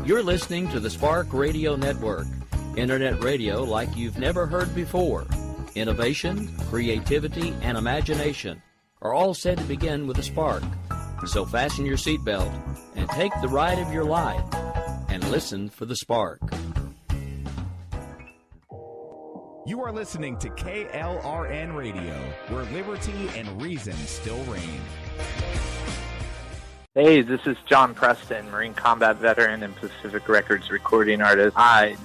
You're listening to the Spark Radio Network, Internet radio like you've never heard before. Innovation, creativity, and imagination are all said to begin with a spark. So fasten your seatbelt and take the ride of your life and listen for the spark. You are listening to KLRN Radio, where liberty and reason still reign. Hey, this is John Preston, Marine Combat Veteran and Pacific Records recording artist.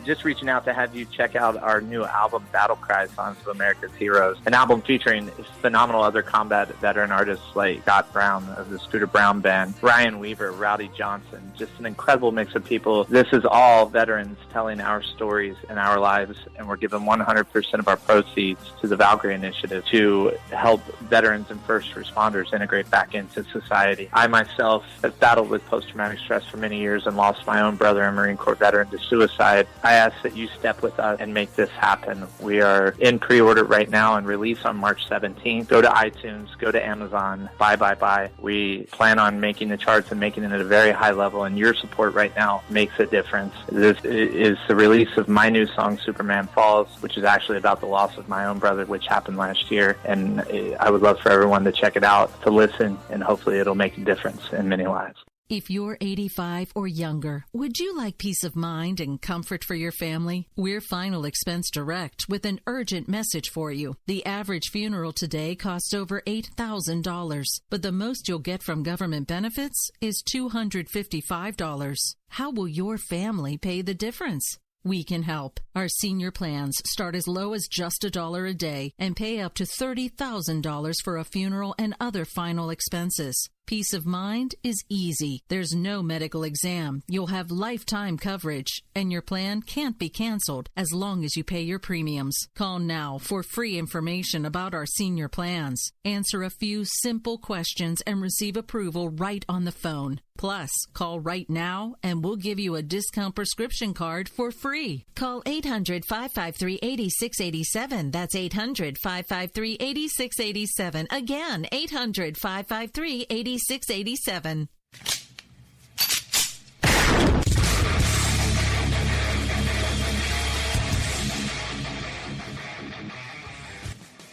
Just reaching out to have you check out our new album, Battle Cry, Songs of America's Heroes, an album featuring phenomenal other combat veteran artists like Scott Brown of the Scooter Brown Band, Ryan Weaver, Rowdy Johnson, just an incredible mix of people. This is all veterans telling our stories and our lives, and we're giving 100% of our proceeds to the Valkyrie Initiative to help veterans and first responders integrate back into society. I myself have battled with post-traumatic stress for many years and lost my own brother, a Marine Corps veteran, to suicide. I ask that you step with us and make this happen. We are in pre-order right now and release on March 17th. Go to iTunes, go to Amazon, buy. We plan on making the charts and making it at a very high level, and your support right now makes a difference. This is the release of my new song, Superman Falls, which is actually about the loss of my own brother, which happened last year, and I would love for everyone to check it out, to listen, and hopefully it'll make a difference in many lives. If you're 85 or younger, would you like peace of mind and comfort for your family? We're Final Expense Direct with an urgent message for you. The average funeral today costs over $8,000, but the most you'll get from government benefits is $255. How will your family pay the difference? We can help. Our senior plans start as low as just $1 a day and pay up to $30,000 for a funeral and other final expenses. Peace of mind is easy. There's no medical exam. You'll have lifetime coverage, and your plan can't be canceled as long as you pay your premiums. Call now for free information about our senior plans. Answer a few simple questions and receive approval right on the phone. Plus, call right now and we'll give you a discount prescription card for free. Call 800-553-8687. That's 800-553-8687. Again, 800-553-8687.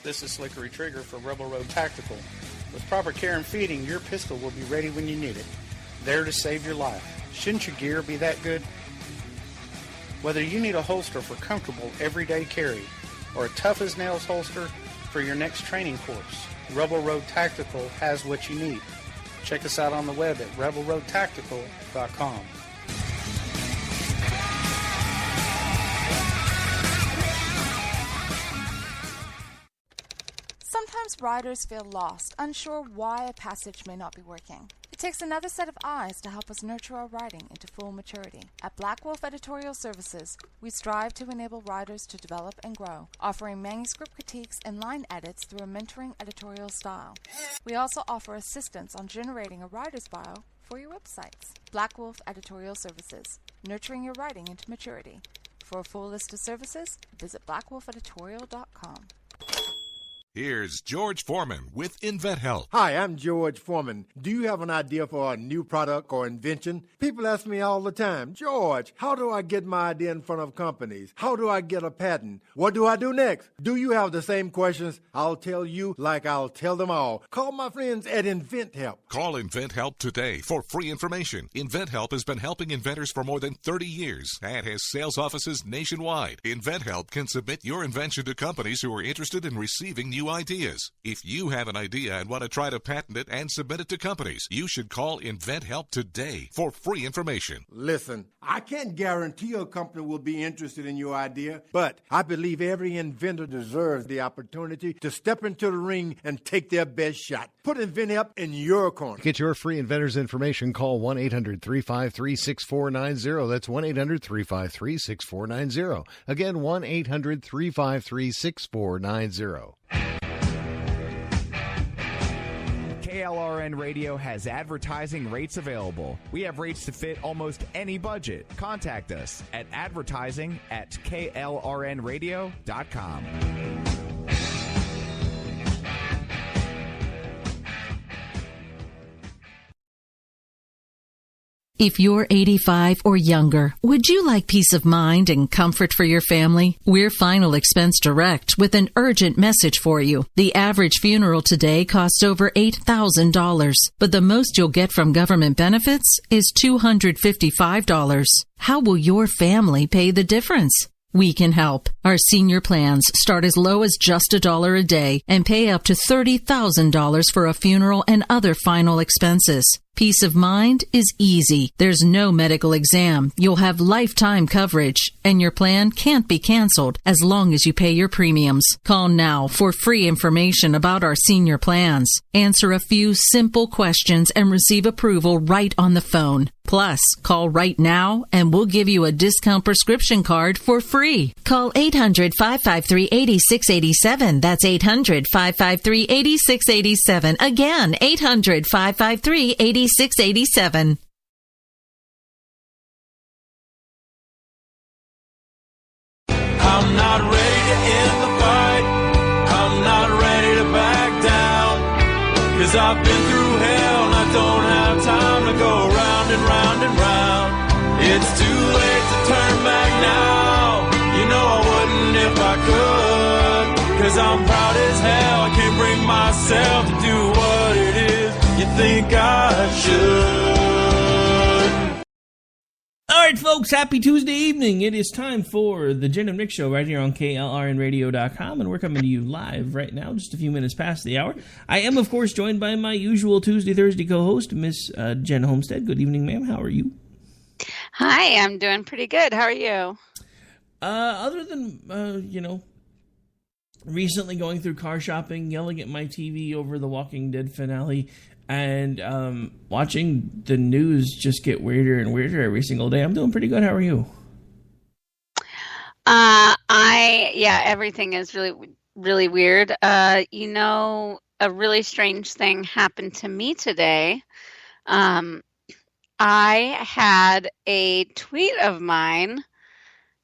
This is Slickery Trigger for Rebel Road Tactical. With proper care and feeding, your pistol will be ready when you need it. There to save your life. Shouldn't your gear be that good? Whether you need a holster for comfortable everyday carry or a tough-as-nails holster for your next training course, Rebel Road Tactical has what you need. Check us out on the web at rebelroadtactical.com. Sometimes riders feel lost, unsure why a passage may not be working. It takes another set of eyes to help us nurture our writing into full maturity. At Black Wolf Editorial Services, we strive to enable writers to develop and grow, offering manuscript critiques and line edits through a mentoring editorial style. We also offer assistance on generating a writer's bio for your websites. Black Wolf Editorial Services, nurturing your writing into maturity. For a full list of services, visit blackwolfeditorial.com. Here's George Foreman with InventHelp. Hi, I'm George Foreman. Do you have an idea for a new product or invention? People ask me all the time, George, how do I get my idea in front of companies? How do I get a patent? What do I do next? Do you have the same questions? I'll tell you like I'll tell them all. Call my friends at InventHelp. Call InventHelp today for free information. InventHelp has been helping inventors for more than 30 years and has sales offices nationwide. InventHelp can submit your invention to companies who are interested in receiving new ideas. If you have an idea and want to try to patent it and submit it to companies, you should call InventHelp today for free information. Listen, I can't guarantee a company will be interested in your idea, but I believe every inventor deserves the opportunity to step into the ring and take their best shot. Put InventHelp in your corner. To get your free inventor's information, call 1-800-353-6490. That's 1-800-353-6490. Again, 1-800-353-6490. KLRN Radio has advertising rates available. We have rates to fit almost any budget. Contact us at advertising@klrnradio.com. If you're 85 or younger, would you like peace of mind and comfort for your family? We're Final Expense Direct with an urgent message for you. The average funeral today costs over $8,000, but the most you'll get from government benefits is $255. How will your family pay the difference? We can help. Our senior plans start as low as just $1 a day and pay up to $30,000 for a funeral and other final expenses. Peace of mind is easy. There's no medical exam. You'll have lifetime coverage, and your plan can't be canceled as long as you pay your premiums. Call now for free information about our senior plans. Answer a few simple questions and receive approval right on the phone. Plus, call right now and we'll give you a discount prescription card for free. Call 800-553-8687. That's 800-553-8687. Again, 800-553-8687. I'm not ready to end the fight. I'm not ready to back down. 'Cause I've been through hell and I don't have time to go round and round and round. It's too late to turn back now. You know I wouldn't if I could. 'Cause I'm proud as hell. I can't bring myself to do what it is you think I should. All right, folks, happy Tuesday evening. It is time for the Jen and Rick Show right here on KLRNradio.com, and we're coming to you live right now, just a few minutes past the hour. I am, of course, joined by my usual Tuesday, Thursday co-host, Miss Jen Homestead. Good evening, ma'am. How are you? Hi, I'm doing pretty good. How are you? Other than, recently going through car shopping, yelling at my TV over the Walking Dead finale, and watching the news just get weirder and weirder every single day. I'm doing pretty good. How are you? Everything is really, really weird. A really strange thing happened to me today. I had a tweet of mine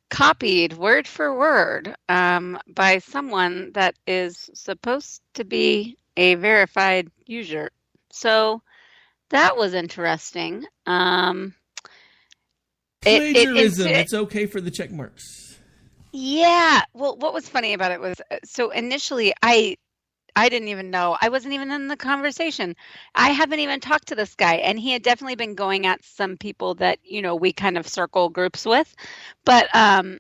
copied word for word by someone that is supposed to be a verified user. So that was interesting. Plagiarism. It's okay for the check marks. Yeah. Well, what was funny about it was, so initially I didn't even know. I wasn't even in the conversation. I haven't even talked to this guy, and he had definitely been going at some people that, we kind of circle groups with. But, and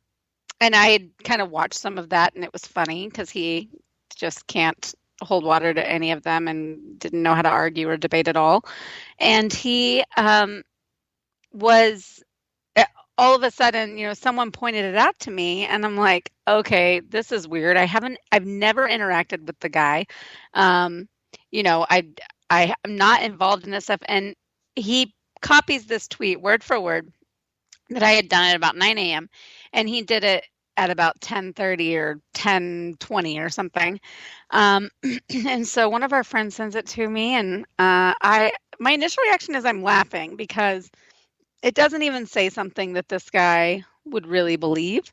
I had kind of watched some of that, and it was funny because he just can't hold water to any of them and didn't know how to argue or debate at all. And he was all of a sudden, someone pointed it out to me, and I'm like, okay, this is weird. I've never interacted with the guy. I'm not involved in this stuff. And he copies this tweet word for word that I had done at about 9 a.m. and he did it at about 10:30 or 10:20 or something. And so one of our friends sends it to me, and my initial reaction is I'm laughing because it doesn't even say something that this guy would really believe.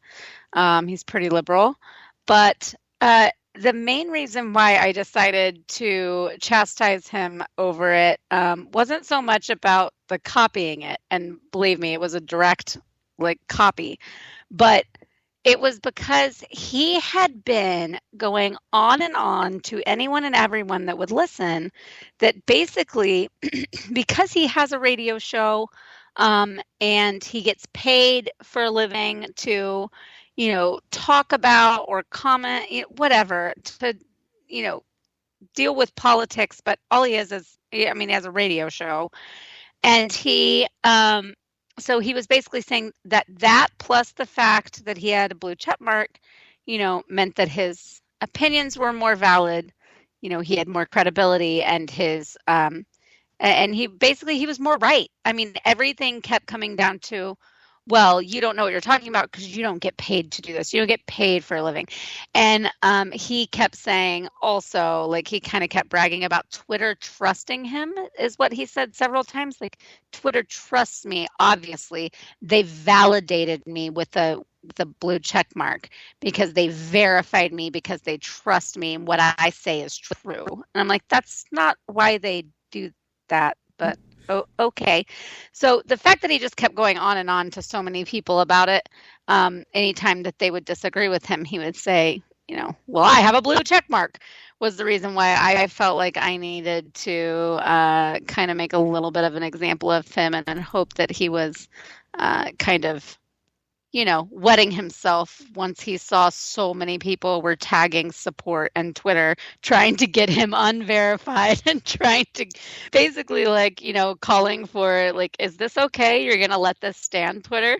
He's pretty liberal. But the main reason why I decided to chastise him over it wasn't so much about the copying it. And believe me, it was a direct copy. But it was because he had been going on and on to anyone and everyone that would listen that basically, because he has a radio show, and he gets paid for a living to, talk about or comment, whatever, to, deal with politics. But all he is, he has a radio show. And so he was basically saying that plus the fact that he had a blue check mark, meant that his opinions were more valid. He had more credibility, and his, and he was more right. Everything kept coming down to, well, you don't know what you're talking about because you don't get paid to do this. You don't get paid for a living. And he kept saying also, he kind of kept bragging about Twitter trusting him, is what he said several times. Twitter trusts me. Obviously, they validated me with the blue check mark because they verified me because they trust me and what I say is true. And I'm like, that's not why they do that, but Oh, okay. So the fact that he just kept going on and on to so many people about it, anytime that they would disagree with him, he would say, well, I have a blue check mark, was the reason why I felt like I needed to kind of make a little bit of an example of him and hope that he was kind of, wetting himself once he saw so many people were tagging support and Twitter trying to get him unverified and trying to basically calling for is this okay? You're going to let this stand, Twitter?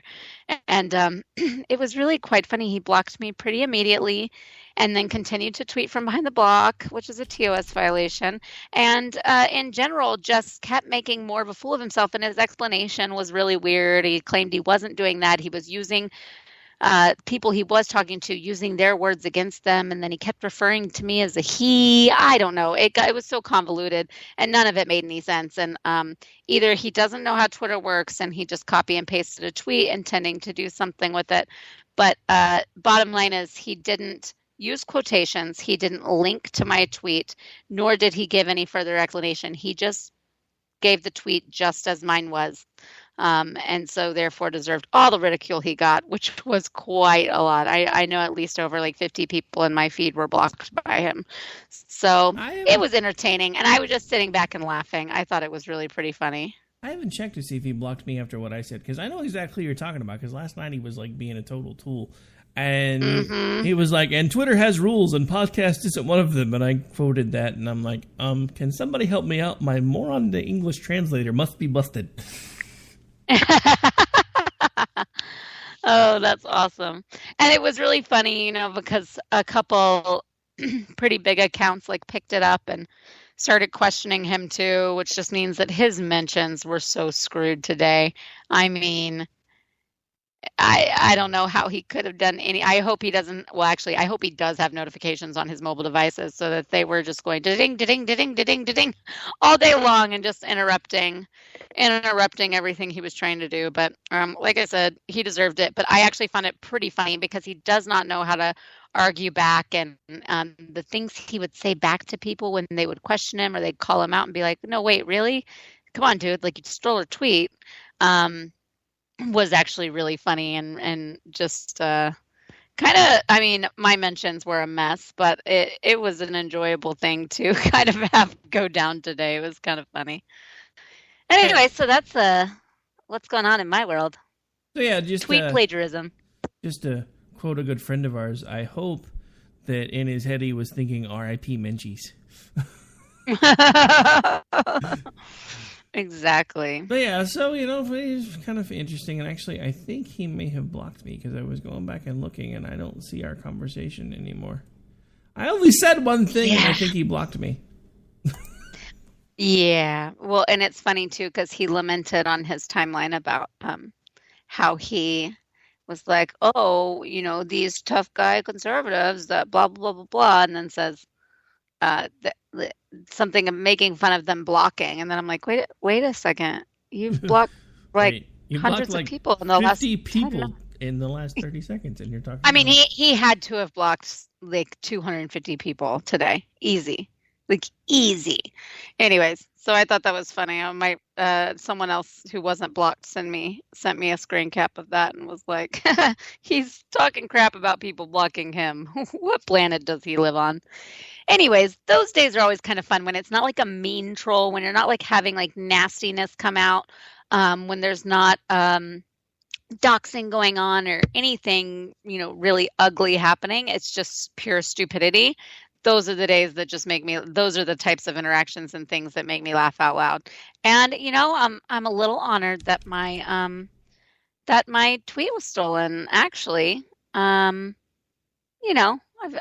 And it was really quite funny. He blocked me pretty immediately and then continued to tweet from behind the block, which is a TOS violation. And in general, just kept making more of a fool of himself. And his explanation was really weird. He claimed he wasn't doing that. He was using people he was talking to, using their words against them. And then he kept referring to me as a he. I don't know. It was so convoluted and none of it made any sense. And either he doesn't know how Twitter works and he just copy and pasted a tweet intending to do something with it. But bottom line is he didn't use quotations. He didn't link to my tweet, nor did he give any further explanation. He just gave the tweet just as mine was. And so therefore deserved all the ridicule he got, which was quite a lot. I know at least over 50 people in my feed were blocked by him. So it was entertaining. And I was just sitting back and laughing. I thought it was really pretty funny. I haven't checked to see if he blocked me after what I said, because I know exactly who you're talking about, because last night he was being a total tool. And he was like, and Twitter has rules and podcast isn't one of them. And I quoted that and I'm like, can somebody help me out? My moron, the English translator, must be busted. Oh, that's awesome. And it was really funny, because a couple pretty big accounts picked it up and started questioning him too, which just means that his mentions were so screwed today. I mean, I don't know how he could have done any. I hope he doesn't. Well, actually, I hope he does have notifications on his mobile devices so that they were just going ding, ding, ding, ding, ding all day long and just interrupting everything he was trying to do. But like I said, he deserved it. But I actually found it pretty funny because he does not know how to argue back, and the things he would say back to people when they would question him or they'd call him out and be like, "No, wait, really? Come on, dude! You stole a tweet." Was actually really funny and just kind of, I mean, my mentions were a mess, but it was an enjoyable thing to kind of have go down today. It was kind of funny. Anyway, so that's what's going on in my world. So yeah, just tweet plagiarism. Just to quote a good friend of ours, I hope that in his head he was thinking R.I.P. Menchie's. Exactly. But yeah, so, it's kind of interesting. And actually, I think he may have blocked me because I was going back and looking and I don't see our conversation anymore. I only said one thing and I think he blocked me. Yeah. Well, and it's funny, too, because he lamented on his timeline about how he was like, oh, these tough guy conservatives that blah, blah, blah, blah, blah, and then says, something of making fun of them blocking, and then I'm like, wait a second, you've blocked hundreds of people in the last 50 people in the last 30 seconds, and you're talking. I mean, he had to have blocked 250 people today, easy. Anyways, so I thought that was funny. Someone else who wasn't blocked sent me a screen cap of that and was like, he's talking crap about people blocking him. What planet does he live on? Anyways, those days are always kind of fun when it's not like a mean troll, when you're not having nastiness come out, when there's not doxing going on or anything, really ugly happening. It's just pure stupidity. Those are the days that just those are the types of interactions and things that make me laugh out loud. And, I'm a little honored that my tweet was stolen, actually.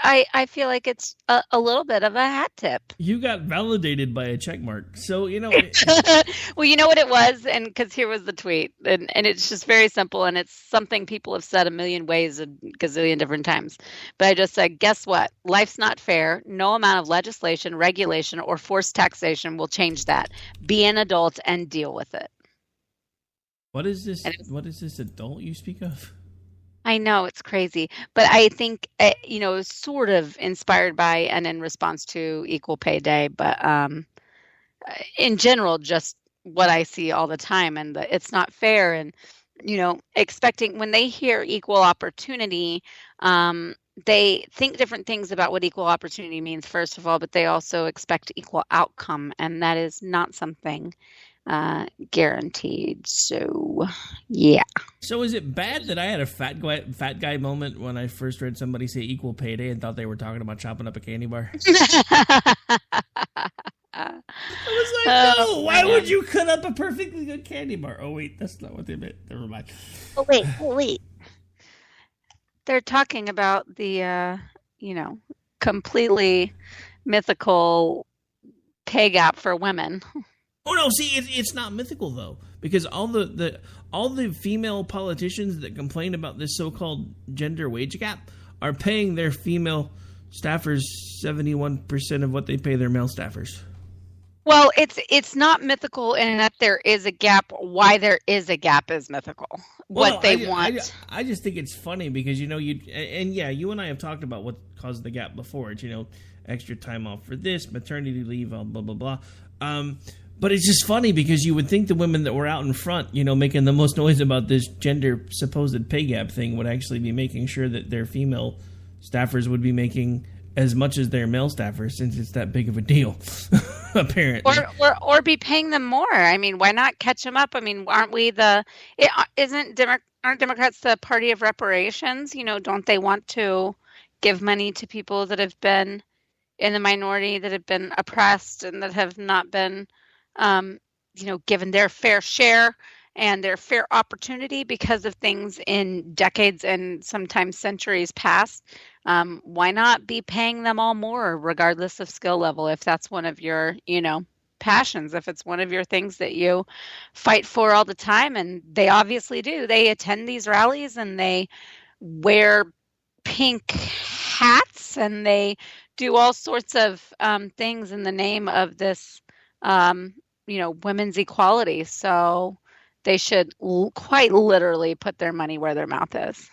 I feel like it's a little bit of a hat tip. You got validated by a check mark. So, Well, you know what it was? And because here was the tweet. And it's just very simple. And it's something people have said a million ways a gazillion different times. But I just said, guess what? Life's not fair. No amount of legislation, regulation, or forced taxation will change that. Be an adult and deal with it. What is this? What is this adult you speak of? I know, it's crazy, but I think, it was sort of inspired by and in response to Equal Pay Day, but in general, just what I see all the time, and it's not fair. And, expecting when they hear equal opportunity, they think different things about what equal opportunity means, first of all, but they also expect equal outcome, and that is not something guaranteed. So, yeah. So is it bad that I had a fat guy moment when I first read somebody say equal payday and thought they were talking about chopping up a candy bar? I was like, no, why would you cut up a perfectly good candy bar? Oh, wait, that's not what they meant. Never mind. Oh, wait. They're talking about the, completely mythical pay gap for women. Oh, no, see, it's not mythical, though, because all the female politicians that complain about this so-called gender wage gap are paying their female staffers 71% of what they pay their male staffers. Well, it's not mythical in that there is a gap. Why there is a gap is mythical. What they want. I just think it's funny because, you and I have talked about what caused the gap before. It's, extra time off for this, maternity leave, blah, blah, blah. But it's just funny because you would think the women that were out in front, making the most noise about this gender supposed pay gap thing would actually be making sure that their female staffers would be making as much as their male staffers, since it's that big of a deal, apparently. Or be paying them more. I mean, why not catch them up? I mean, aren't Democrats the party of reparations? Don't they want to give money to people that have been in the minority, that have been oppressed, and that have not been, given their fair share and their fair opportunity because of things in decades and sometimes centuries past? Why not be paying them all more, regardless of skill level, if that's one of your, passions, if it's one of your things that you fight for all the time? And they obviously do. They attend these rallies and they wear pink hats and they do all sorts of things in the name of this, women's equality. So they should quite literally put their money where their mouth is.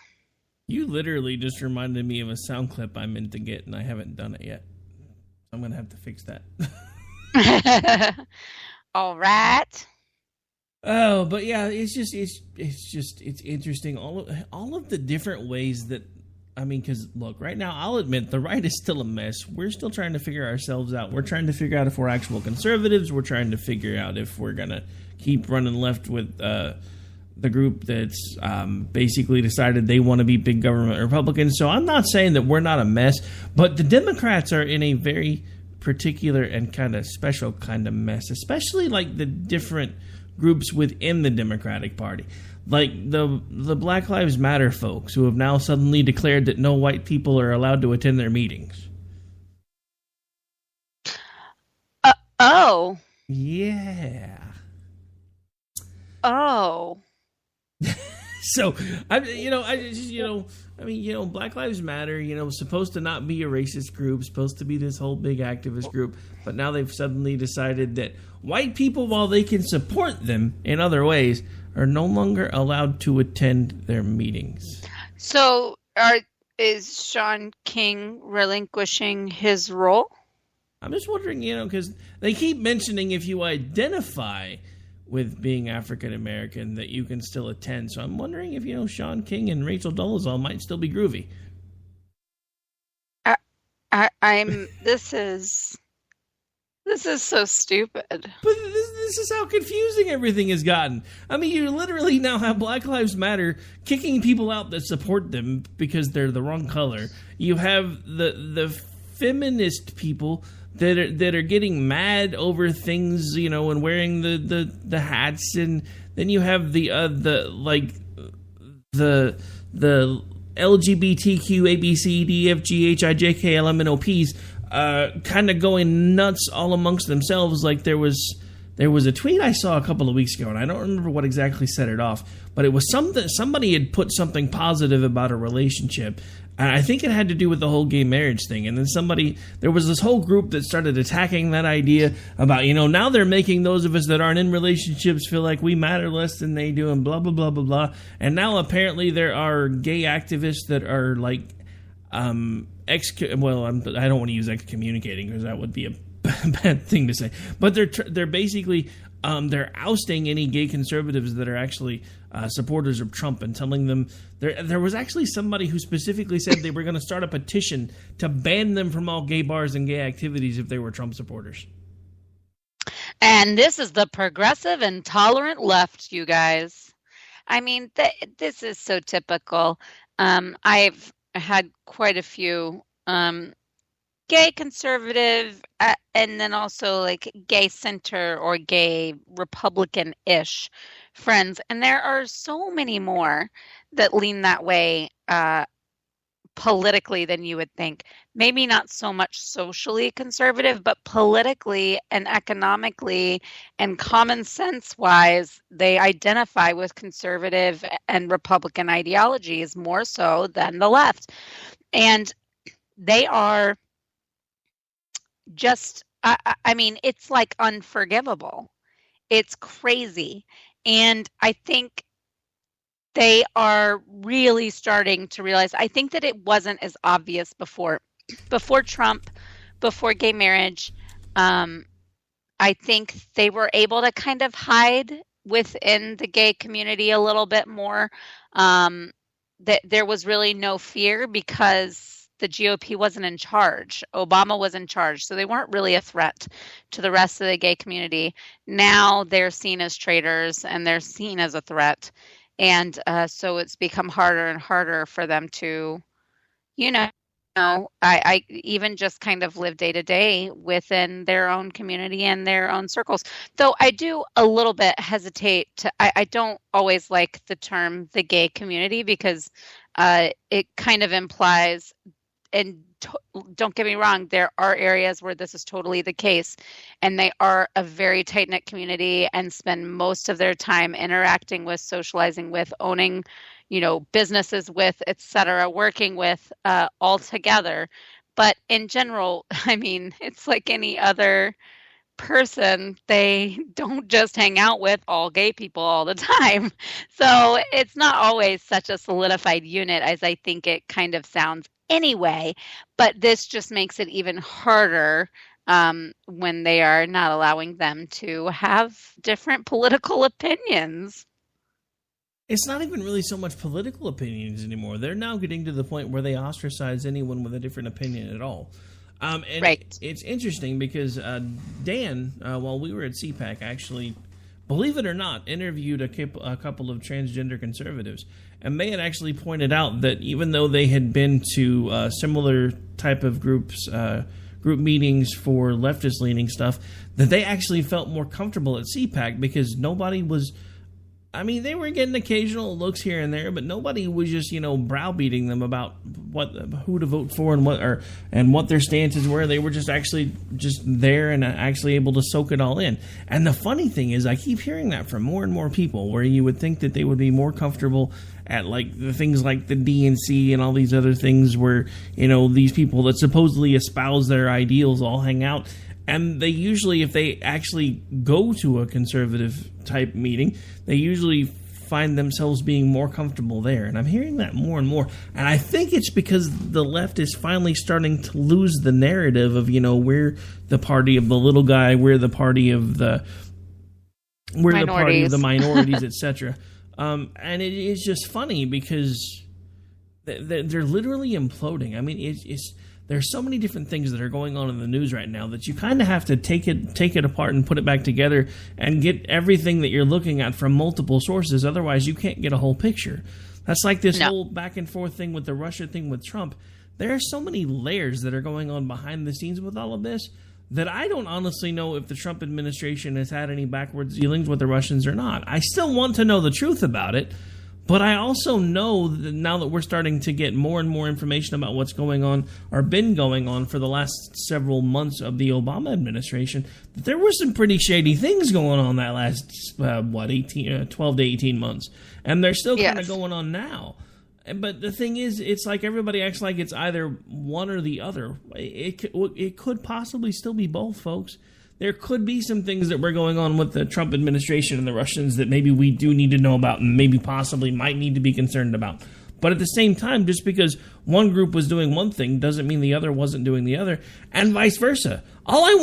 You literally just reminded me of a sound clip I meant to get, and I haven't done it yet. I'm going to have to fix that. All right. Oh, but yeah, it's interesting. All of the different ways that, because look, right now, I'll admit the right is still a mess. We're still trying to figure ourselves out. We're trying to figure out if we're actual conservatives. We're trying to figure out if we're going to keep running left with the group that's basically decided they want to be big government Republicans. So I'm not saying that we're not a mess, but the Democrats are in a very particular and kind of special kind of mess, especially like the different groups within the Democratic Party. Like the Black Lives Matter folks who have now suddenly declared that no white people are allowed to attend their meetings. Oh. Yeah. Oh. So, Black Lives Matter, supposed to not be a racist group, supposed to be this whole big activist group, but now they've suddenly decided that white people, while they can support them in other ways, are no longer allowed to attend their meetings. So, is Shaun King relinquishing his role? I'm just wondering, because they keep mentioning if you identify with being African American that you can still attend. So I'm wondering if, Shaun King and Rachel Dolezal might still be groovy. This is so stupid. But this is how confusing everything has gotten. You literally now have Black Lives Matter kicking people out that support them because they're the wrong color. You have the feminist people that are getting mad over things, and wearing the hats, and then you have the LGBTQ ABCDFGHIJKLMNOPs kind of going nuts all amongst themselves. Like there was a tweet I saw a couple of weeks ago, and I don't remember what exactly set it off, but it was somebody had put something positive about a relationship. And I think it had to do with the whole gay marriage thing. And then there was this whole group that started attacking that idea about, now they're making those of us that aren't in relationships feel like we matter less than they do, and blah, blah, blah, blah, blah. And now apparently there are gay activists that are like, I don't want to use excommunicating because that would be a bad thing to say. But they're basically They're ousting any gay conservatives that are actually supporters of Trump and telling them there was actually somebody who specifically said they were going to start a petition to ban them from all gay bars and gay activities if they were Trump supporters. And this is the progressive and tolerant left, you guys. I mean, this is so typical. I've had quite a few gay conservative and then also like gay center or gay Republican-ish friends. And there are so many more that lean that way politically than you would think. Maybe not so much socially conservative, but politically and economically and common sense wise, they identify with conservative and Republican ideologies more so than the left. And they are just, I mean, it's like unforgivable. It's crazy. And I think they are really starting to realize, I think that it wasn't as obvious before Trump, before gay marriage. I think they were able to kind of hide within the gay community a little bit more. That there was really no fear because the GOP wasn't in charge. Obama was in charge. So they weren't really a threat to the rest of the gay community. Now they're seen as traitors and they're seen as a threat. And so it's become harder and harder for them to, I even just kind of live day to day within their own community and their own circles. Though I do a little bit hesitate to, I don't always like the term the gay community because it kind of implies, and don't get me wrong, there are areas where this is totally the case, and they are a very tight-knit community and spend most of their time interacting with, socializing with, owning, businesses with, etc., working with all together. But in general, I mean, it's like any other person. They don't just hang out with all gay people all the time. So it's not always such a solidified unit as I think it kind of sounds anyway, but this just makes it even harder when they are not allowing them to have different political opinions. It's not even really so much political opinions anymore. They're now getting to the point where they ostracize anyone with a different opinion at all. And right. It's interesting because Dan, while we were at CPAC, actually, believe it or not, interviewed a couple of transgender conservatives. And they had actually pointed out that even though they had been to similar type of group meetings for leftist-leaning stuff, that they actually felt more comfortable at CPAC because nobody was... I mean, they were getting occasional looks here and there, but nobody was just, browbeating them about who to vote for and what their stances were. They were just there and actually able to soak it all in. And the funny thing is, I keep hearing that from more and more people, where you would think that they would be more comfortable at like the things like the DNC and all these other things where, these people that supposedly espouse their ideals all hang out. And they usually, if they actually go to a conservative type meeting, they usually find themselves being more comfortable there. And I'm hearing that more and more. And I think it's because the left is finally starting to lose the narrative of, we're the party of the little guy, we're the party of the minorities, etc. And it is just funny because they're literally imploding. I mean, there's so many different things that are going on in the news right now that you kind of have to take it apart and put it back together and get everything that you're looking at from multiple sources. Otherwise, you can't get a whole picture. That's like this whole back and forth thing with the Russia thing with Trump. There are so many layers that are going on behind the scenes with all of this that I don't honestly know if the Trump administration has had any backwards dealings with the Russians or not. I still want to know the truth about it. But I also know that now that we're starting to get more and more information about what's going on or been going on for the last several months of the Obama administration, that there were some pretty shady things going on that last, 12 to 18 months. And they're still kind of going on now. But the thing is, it's like everybody acts like it's either one or the other. It could possibly still be both, folks. There could be some things that were going on with the Trump administration and the Russians that maybe we do need to know about and maybe possibly might need to be concerned about. But at the same time, just because one group was doing one thing doesn't mean the other wasn't doing the other, and vice versa. All I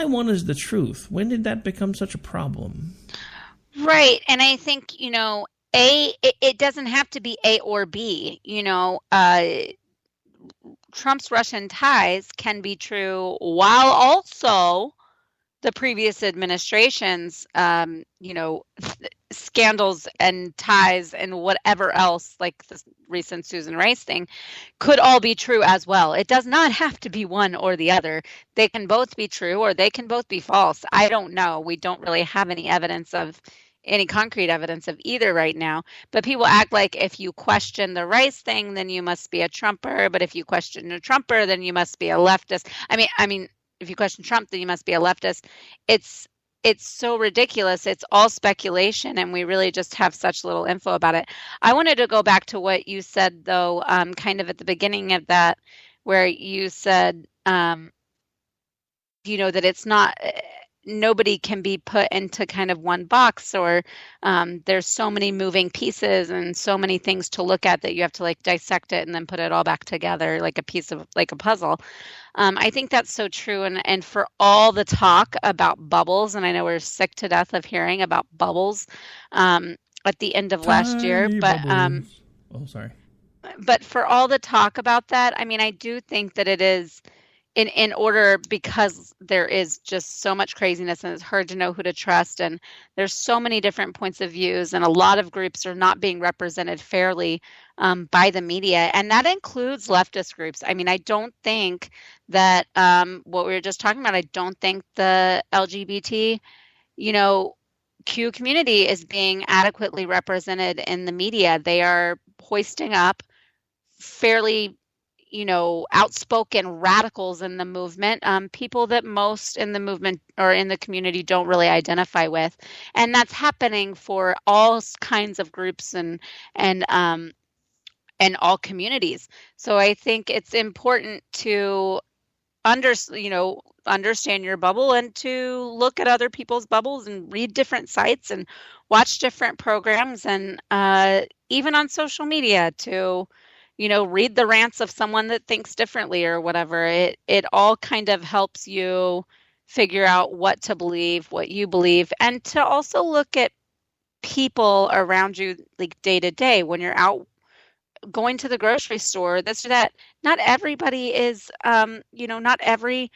want is the truth. When did that become such a problem? Right, and I think, it doesn't have to be A or B. Trump's Russian ties can be true while also the previous administration's, scandals and ties and whatever else, like the recent Susan Rice thing, could all be true as well. It does not have to be one or the other. They can both be true or they can both be false. I don't know. We don't really have any concrete evidence of either right now. But people act like if you question the Rice thing, then you must be a Trumper. But if you question a Trumper, then you must be a leftist. I mean, if you question Trump, then you must be a leftist. It's so ridiculous. It's all speculation, and we really just have such little info about it. I wanted to go back to what you said, though, kind of at the beginning of that, where you said, that it's not nobody can be put into kind of one box, or there's so many moving pieces and so many things to look at that you have to like dissect it and then put it all back together like a piece of like a puzzle. I think that's so true. And for all the talk about bubbles, and I know we're sick to death of hearing about bubbles at the end of last year, but but for all the talk about that, I mean, I do think that it is in order, because there is just so much craziness and it's hard to know who to trust, and there's so many different points of views, and a lot of groups are not being represented fairly by the media, and that includes leftist groups. I mean, I don't think that what we were just talking about, I don't think the LGBT, Q community is being adequately represented in the media. They are hoisting up fairly outspoken radicals in the movement, people that most in the movement or in the community don't really identify with. And that's happening for all kinds of groups and all communities. So I think it's important to understand your bubble and to look at other people's bubbles and read different sites and watch different programs, and even on social media to read the rants of someone that thinks differently or whatever. It all kind of helps you figure out what to believe, what you believe, and to also look at people around you like day to day when you're out going to the grocery store, this or that. Not everybody is, not every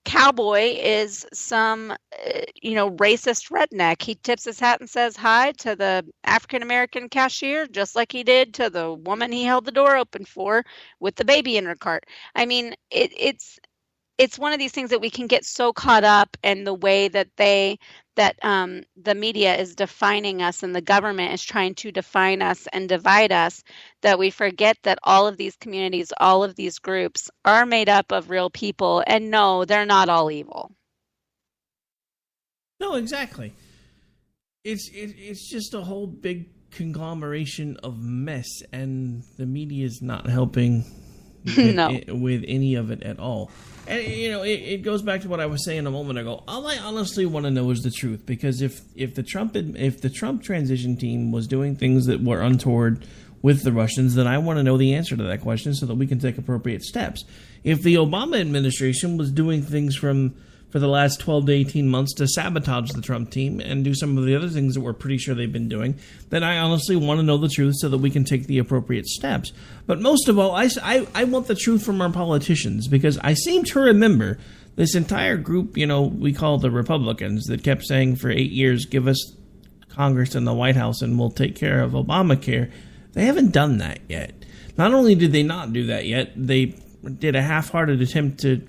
cowboy is some, racist redneck. He tips his hat and says hi to the African-American cashier, just like he did to the woman he held the door open for with the baby in her cart. I mean, it's one of these things that we can get so caught up in the way that the media is defining us and the government is trying to define us and divide us, that we forget that all of these communities, all of these groups are made up of real people, and no, they're not all evil. No, exactly. It's just a whole big conglomeration of mess, and the media is not helping with any of it at all. And it goes back to what I was saying a moment ago. All I honestly want to know is the truth, because if the Trump transition team was doing things that were untoward with the Russians, then I want to know the answer to that question so that we can take appropriate steps. If the Obama administration was doing things for the last 12 to 18 months to sabotage the Trump team and do some of the other things that we're pretty sure they've been doing, then I honestly want to know the truth so that we can take the appropriate steps. But most of all, I want the truth from our politicians, because I seem to remember this entire group, we call the Republicans, that kept saying for 8 years, give us Congress and the White House and we'll take care of Obamacare. They haven't done that yet. Not only did they not do that yet, they did a half-hearted attempt to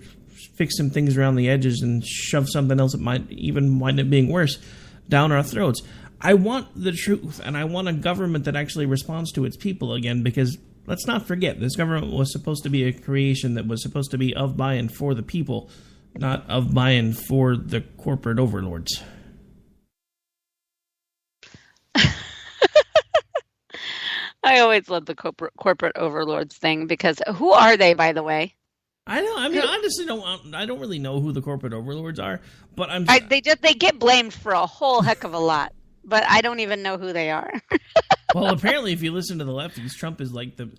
fix some things around the edges and shove something else that might even wind up being worse down our throats. I want the truth, and I want a government that actually responds to its people again, because let's not forget, this government was supposed to be a creation that was supposed to be of, by, and for the people, not of, by, and for the corporate overlords. I always love the corporate overlords thing, because who are they, by the way? I know. I mean, honestly, I don't really know who the corporate overlords are, but they get blamed for a whole heck of a lot. but I don't even know who they are. Well, apparently, if you listen to the lefties, Trump is like the.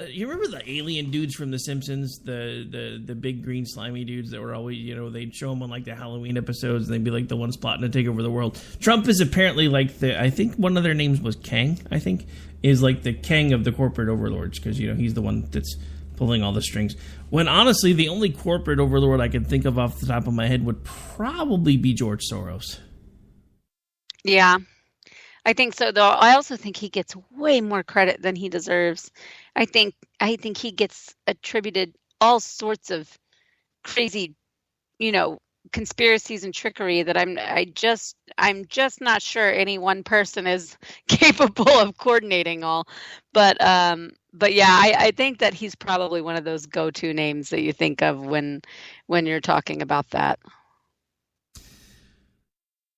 You remember the alien dudes from The Simpsons, the big green slimy dudes that were always, they'd show them on like the Halloween episodes, and they'd be like the ones plotting to take over the world. Trump is apparently like I think one of their names was Kang. I think is like the Kang of the corporate overlords, because he's the one that's pulling all the strings. When honestly, the only corporate overlord I can think of off the top of my head would probably be George Soros. Yeah. I think so, though. I also think he gets way more credit than he deserves. I think he gets attributed all sorts of crazy, conspiracies and trickery that I'm just not sure any one person is capable of coordinating all. But yeah, I think that he's probably one of those go-to names that you think of when you're talking about that.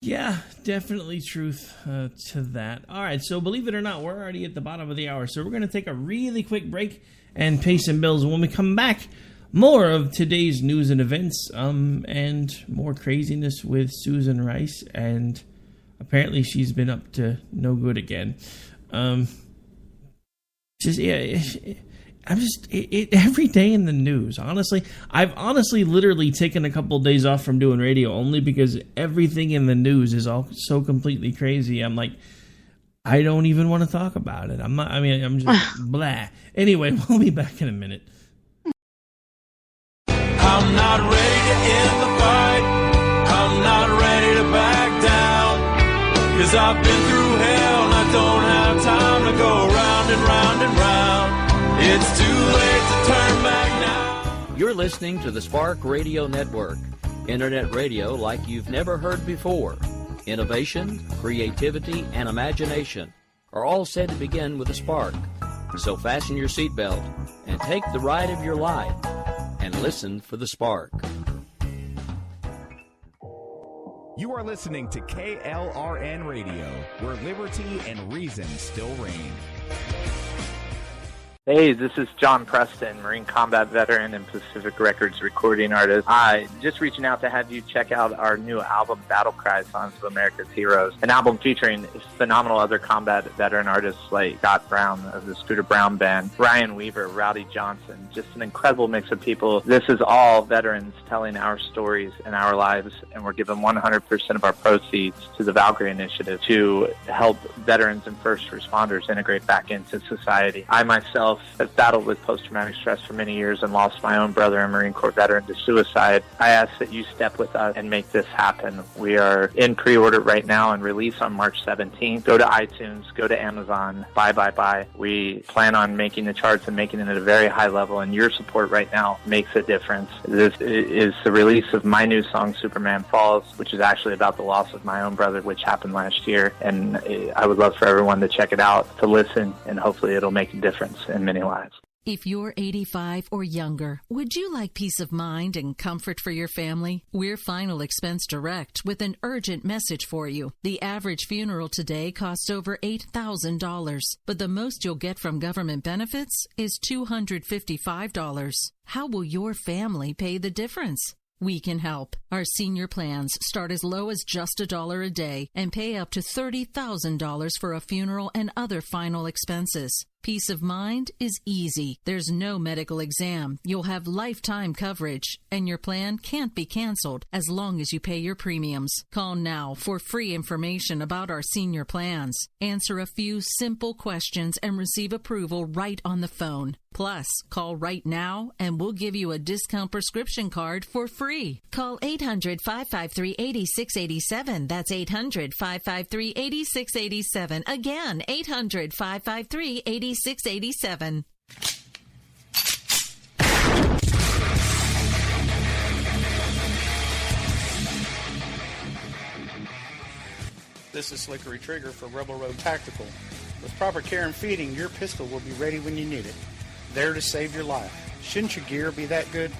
Yeah, definitely truth to that. All right, so believe it or not, we're already at the bottom of the hour, so we're going to take a really quick break and pay some bills. When we come back, more of today's news and events, and more craziness with Susan Rice, and apparently she's been up to no good again. Every day in the news, honestly. I've literally taken a couple of days off from doing radio only because everything in the news is all so completely crazy. I'm like, I don't even want to talk about it. I'm just blah. Anyway, we'll be back in a minute. I'm not ready to end the fight. I'm not ready to back down. 'Cause I've been through hell and I don't have time to go round and round and round. It's too late to turn back now. You're listening to the Spark Radio Network, internet radio like you've never heard before. Innovation, creativity, and imagination are all said to begin with a spark. So fasten your seatbelt and take the ride of your life and listen for the spark. You are listening to KLRN Radio, where liberty and reason still reign. Hey, this is John Preston, Marine combat veteran and Pacific Records recording artist. Just reaching out to have you check out our new album, Battle Cry, Songs of America's Heroes, an album featuring phenomenal other combat veteran artists like Scott Brown of the Scooter Brown Band, Ryan Weaver, Rowdy Johnson, just an incredible mix of people. This is all veterans telling our stories and our lives, and we're giving 100% of our proceeds to the Valkyrie Initiative to help veterans and first responders integrate back into society. I myself have battled with post-traumatic stress for many years and lost my own brother, a Marine Corps veteran, to suicide. I ask that you step with us and make this happen. We are in pre-order right now and release on March 17th. Go to iTunes, go to Amazon, buy. We plan on making the charts and making it at a very high level, and your support right now makes a difference. This is the release of my new song, Superman Falls, which is actually about the loss of my own brother, which happened last year, and I would love for everyone to check it out, to listen, and hopefully it'll make a difference in many lives. If you're 85 or younger, would you like peace of mind and comfort for your family? We're Final Expense Direct with an urgent message for you. The average funeral today costs over $8,000, but the most you'll get from government benefits is $255. How will your family pay the difference? We can help. Our senior plans start as low as just $1 a day and pay up to $30,000 for a funeral and other final expenses. Peace of mind is easy. There's no medical exam. You'll have lifetime coverage, and your plan can't be canceled as long as you pay your premiums. Call now for free information about our senior plans. Answer a few simple questions and receive approval right on the phone. Plus, call right now and we'll give you a discount prescription card for free. Call 800-553-8687. That's 800-553-8687. Again, 800-553-8687. This is Slickery Trigger for Rebel Road Tactical. With proper care and feeding, your pistol will be ready when you need it. There to save your life. Shouldn't your gear be that good?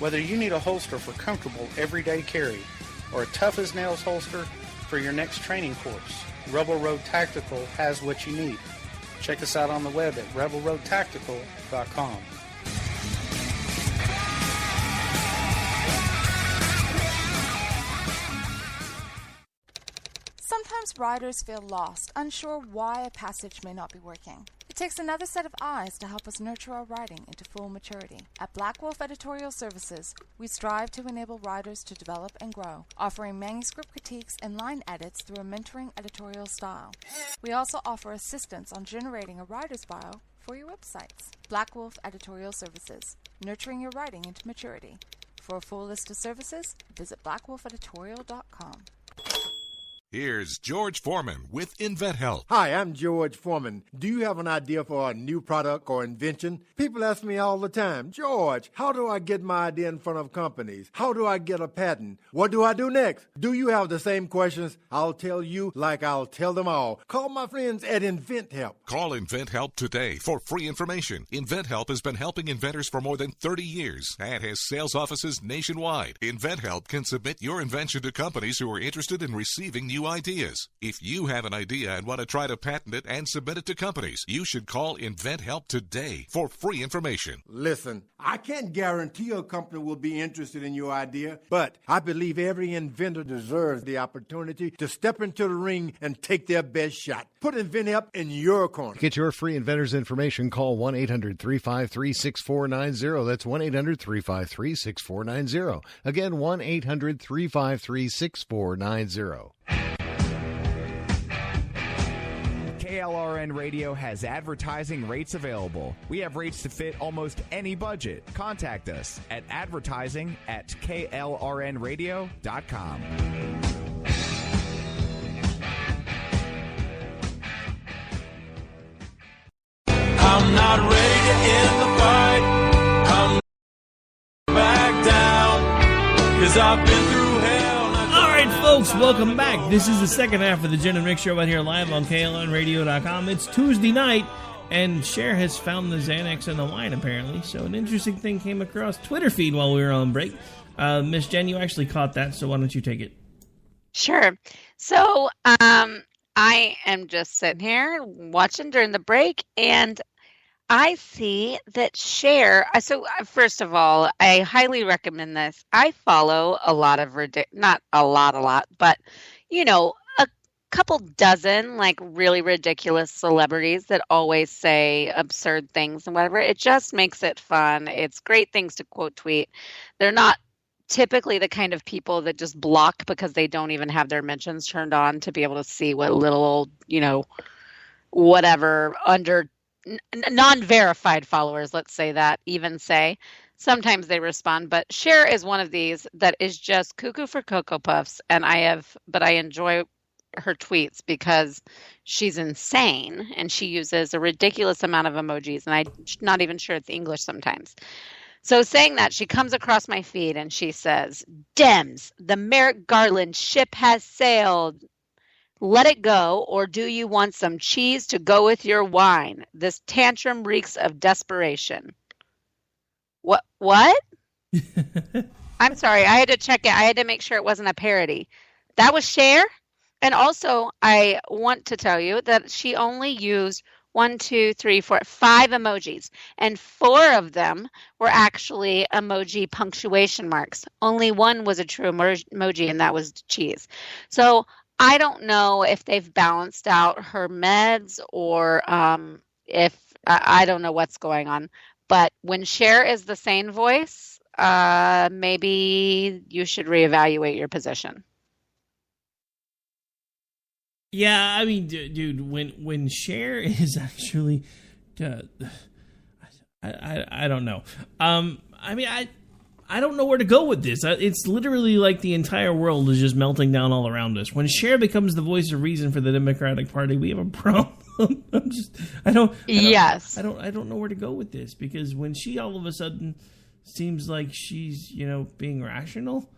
Whether you need a holster for comfortable everyday carry or a tough-as-nails holster for your next training course, Rebel Road Tactical has what you need. Check us out on the web at rebelroadtactical.com. Sometimes riders feel lost, unsure why a passage may not be working. It takes another set of eyes to help us nurture our writing into full maturity. At Black Wolf Editorial Services, we strive to enable writers to develop and grow, offering manuscript critiques and line edits through a mentoring editorial style. We also offer assistance on generating a writer's bio for your websites. Black Wolf Editorial Services, nurturing your writing into maturity. For a full list of services, visit blackwolfeditorial.com. Here's George Foreman with InventHelp. Hi, I'm George Foreman. Do you have an idea for a new product or invention? People ask me all the time, George, how do I get my idea in front of companies? How do I get a patent? What do I do next? Do you have the same questions? I'll tell you like I'll tell them all. Call my friends at InventHelp. Call InventHelp today for free information. InventHelp has been helping inventors for more than 30 years and has sales offices nationwide. InventHelp can submit your invention to companies who are interested in receiving new ideas. If you have an idea and want to try to patent it and submit it to companies, you should call InventHelp today for free information. Listen, I can't guarantee a company will be interested in your idea, but I believe every inventor deserves the opportunity to step into the ring and take their best shot. Put InventHelp in your corner. To get your free inventor's information, call 1-800-353-6490. That's 1-800-353-6490. Again, 1-800-353-6490. KLRN Radio has advertising rates available. We have rates to fit almost any budget. Contact us at advertising@klrnradio.com. I'm not ready to end the fight. I'm not back down, 'cause I've been through hell. All right, folks, welcome back. This is the second half of the Jen and Rick Show right here live on KLRNradio.com. It's Tuesday night, and Cher has found the Xanax in the wine, apparently. So an interesting thing came across Twitter feed while we were on break. Miss Jen, you actually caught that, so why don't you take it? Sure. So I am just sitting here watching during the break, and I see that Cher. So first of all, I highly recommend this. I follow a lot of not a lot, but a couple dozen like really ridiculous celebrities that always say absurd things and whatever. It just makes it fun. It's great things to quote tweet. They're not typically the kind of people that just block because they don't even have their mentions turned on to be able to see what little, whatever under non-verified followers, let's say that, even say. Sometimes they respond, but Cher is one of these that is just cuckoo for Cocoa Puffs, and I enjoy her tweets because she's insane, and she uses a ridiculous amount of emojis, and I'm not even sure it's English sometimes. So saying that, she comes across my feed, and she says, Dems, the Merrick Garland ship has sailed. Let it go, or do you want some cheese to go with your wine? This tantrum reeks of desperation. What? I'm sorry. I had to check it. I had to make sure it wasn't a parody. That was Cher. And also, I want to tell you that she only used 5 emojis. And 4 of them were actually emoji punctuation marks. Only one was a true emoji, and that was cheese. So I don't know if they've balanced out her meds or if I don't know what's going on. But when Cher is the sane voice, maybe you should reevaluate your position. Yeah, I mean, dude, when Cher is actually, I don't know. I mean, I don't know where to go with this. It's literally like the entire world is just melting down all around us. When Cher becomes the voice of reason for the Democratic Party, we have a problem. I don't know where to go with this, because when she all of a sudden seems like she's, being rational.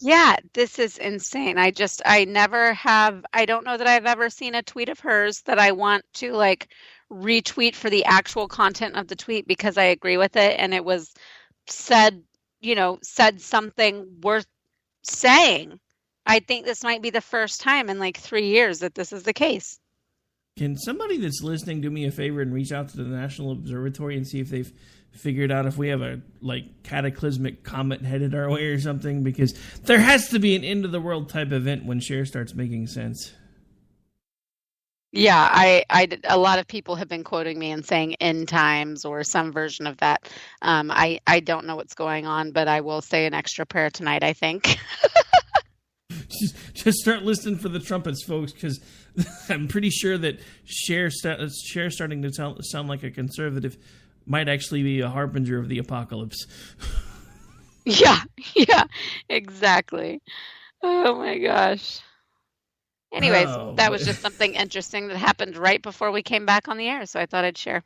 Yeah, this is insane. I don't know that I've ever seen a tweet of hers that I want to retweet for the actual content of the tweet because I agree with it and it was said something worth saying. I think this might be the first time in 3 years that this is the case. Can somebody that's listening do me a favor and reach out to the National Observatory and see if they've figured out if we have a cataclysmic comet headed our way or something, because there has to be an end of the world type event when Cher starts making sense. Yeah, a lot of people have been quoting me and saying end times or some version of that. I don't know what's going on, but I will say an extra prayer tonight, I think. Just start listening for the trumpets, folks, because I'm pretty sure that Cher starting to sound like a conservative might actually be a harbinger of the apocalypse. Yeah, exactly. Oh my gosh. Anyways, that was just something interesting that happened right before we came back on the air, so I thought I'd share.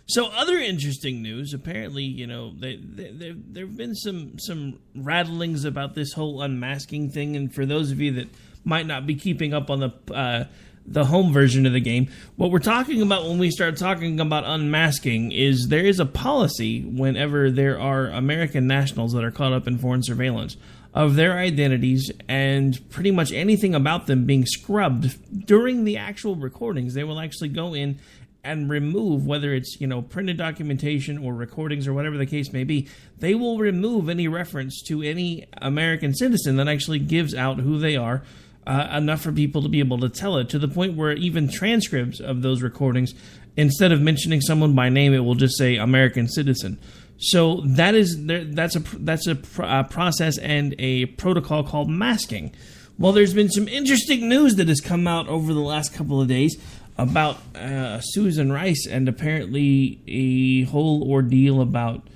So other interesting news, apparently, there have been some rattlings about this whole unmasking thing, and for those of you that might not be keeping up on the home version of the game, what we're talking about when we start talking about unmasking is there is a policy whenever there are American nationals that are caught up in foreign surveillance of their identities and pretty much anything about them being scrubbed during the actual recordings. They will actually go in and remove, whether it's, printed documentation or recordings or whatever the case may be, they will remove any reference to any American citizen that actually gives out who they are, enough for people to be able to tell it, to the point where even transcripts of those recordings, instead of mentioning someone by name, it will just say American citizen. So that's a process and a protocol called masking. Well, there's been some interesting news that has come out over the last couple of days about Susan Rice, and apparently a whole ordeal about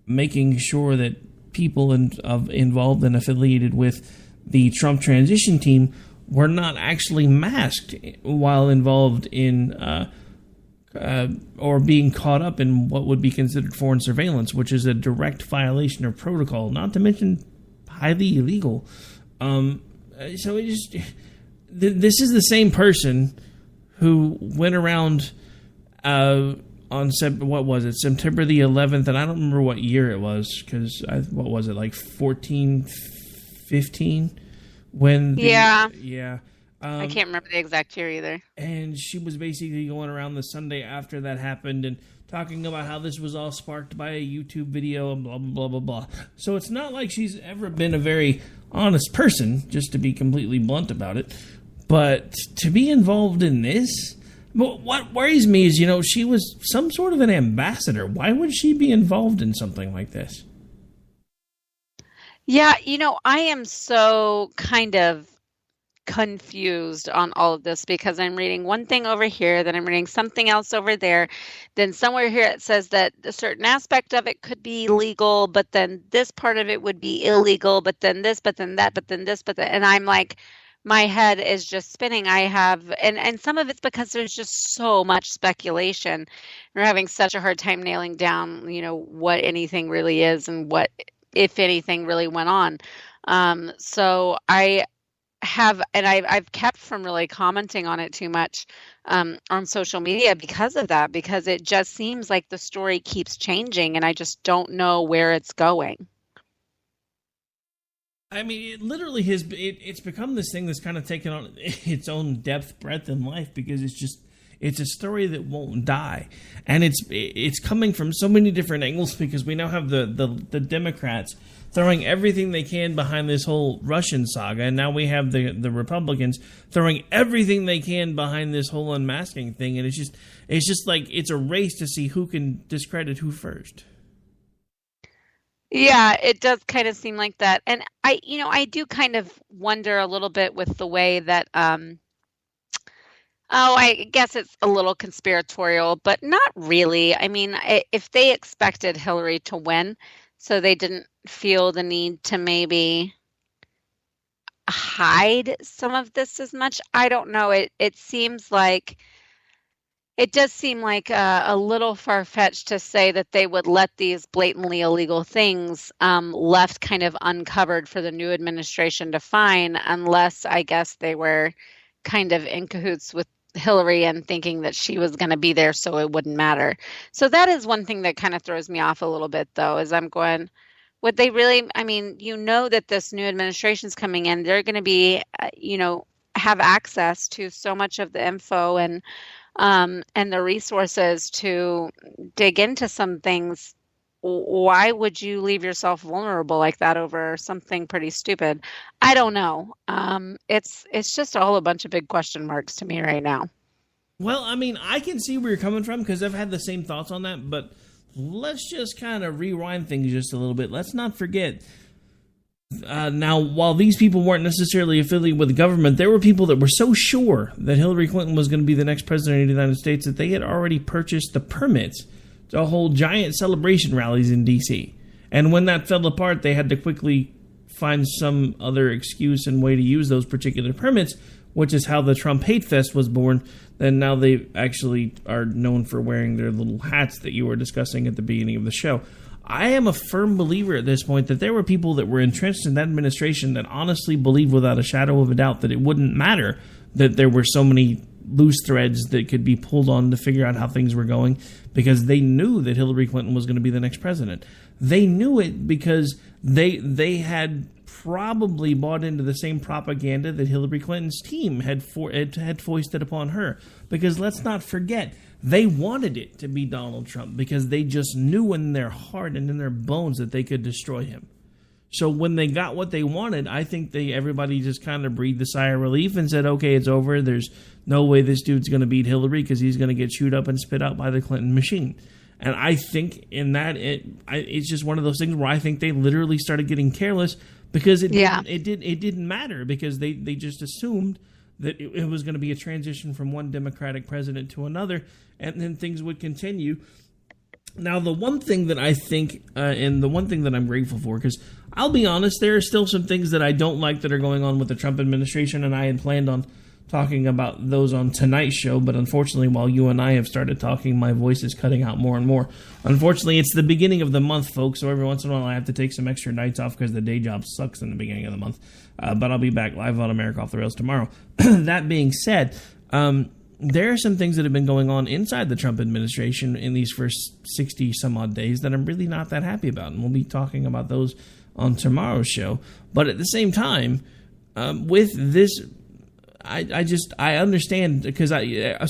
making sure that people involved and affiliated with the Trump transition team were not actually masked while involved in or being caught up in what would be considered foreign surveillance, which is a direct violation of protocol, not to mention highly illegal. So this is the same person who went around on September the 11th, and I don't remember what year it was, because what was it, like 14, 15? I can't remember the exact year either. And she was basically going around the Sunday after that happened and talking about how this was all sparked by a YouTube video and blah, blah, blah, blah, blah. So it's not like she's ever been a very honest person, just to be completely blunt about it. But to be involved in this, what worries me is, she was some sort of an ambassador. Why would she be involved in something like this? Yeah, I am so kind of confused on all of this, because I'm reading one thing over here, then I'm reading something else over there, then somewhere here it says that a certain aspect of it could be legal, but then this part of it would be illegal, but then this, but then that, but then this, but then, and I'm like, my head is just spinning. And some of it's because there's just so much speculation. We're having such a hard time nailing down, what anything really is and what, if anything, really went on. So I've kept from really commenting on it too much on social media because of that, because it just seems like the story keeps changing and I just don't know where it's going. I mean, it literally it's become this thing that's kind of taken on its own depth, breadth, and life, because it's a story that won't die. And it's coming from so many different angles, because we now have the Democrats throwing everything they can behind this whole Russian saga, and now we have the Republicans throwing everything they can behind this whole unmasking thing, and it's just like it's a race to see who can discredit who first. Yeah, it does kind of seem like that. And I do kind of wonder a little bit with the way that I guess it's a little conspiratorial, but not really. I mean, if they expected Hillary to win, so they didn't feel the need to maybe hide some of this as much, I don't know. It does seem like a little far-fetched to say that they would let these blatantly illegal things left kind of uncovered for the new administration to find, unless I guess they were kind of in cahoots with Hillary and thinking that she was going to be there so it wouldn't matter. So that is one thing that kind of throws me off a little bit, though, is I'm going, would they really, I mean, that this new administration's coming in, they're going to be, have access to so much of the info and and the resources to dig into some things, why would you leave yourself vulnerable like that over something pretty stupid? I don't know. It's just all a bunch of big question marks to me right now. Well, I mean, I can see where you're coming from because I've had the same thoughts on that, but let's just kind of rewind things just a little bit. Let's not forget, now, while these people weren't necessarily affiliated with the government, there were people that were so sure that Hillary Clinton was going to be the next president of the United States that they had already purchased the permits to hold giant celebration rallies in D.C. And when that fell apart, they had to quickly find some other excuse and way to use those particular permits, which is how the Trump Hate Fest was born. Then now they actually are known for wearing their little hats that you were discussing at the beginning of the show. I am a firm believer at this point that there were people that were entrenched in that administration that honestly believed without a shadow of a doubt that it wouldn't matter that there were so many loose threads that could be pulled on to figure out how things were going, because they knew that Hillary Clinton was going to be the next president. They knew it because they had probably bought into the same propaganda that Hillary Clinton's team had foisted upon her. Because let's not forget, they wanted it to be Donald Trump because they just knew in their heart and in their bones that they could destroy him. So when they got what they wanted, I think everybody just kind of breathed a sigh of relief and said, okay, it's over. There's no way this dude's going to beat Hillary because he's going to get chewed up and spit out by the Clinton machine. And I think in that, it's just one of those things where I think they literally started getting careless because it didn't matter, because they just assumed that it was going to be a transition from one Democratic president to another, and then things would continue. Now, the one thing that I think, and the one thing that I'm grateful for, because I'll be honest, there are still some things that I don't like that are going on with the Trump administration, and I had planned on talking about those on tonight's show, but unfortunately, while you and I have started talking, my voice is cutting out more and more. Unfortunately, it's the beginning of the month, folks, so every once in a while I have to take some extra nights off because the day job sucks in the beginning of the month, but I'll be back live on America Off the Rails tomorrow. That being said, there are some things that have been going on inside the Trump administration in these first 60 some odd days that I'm really not that happy about, and we'll be talking about those on tomorrow's show. But at the same time, with this, I understand, because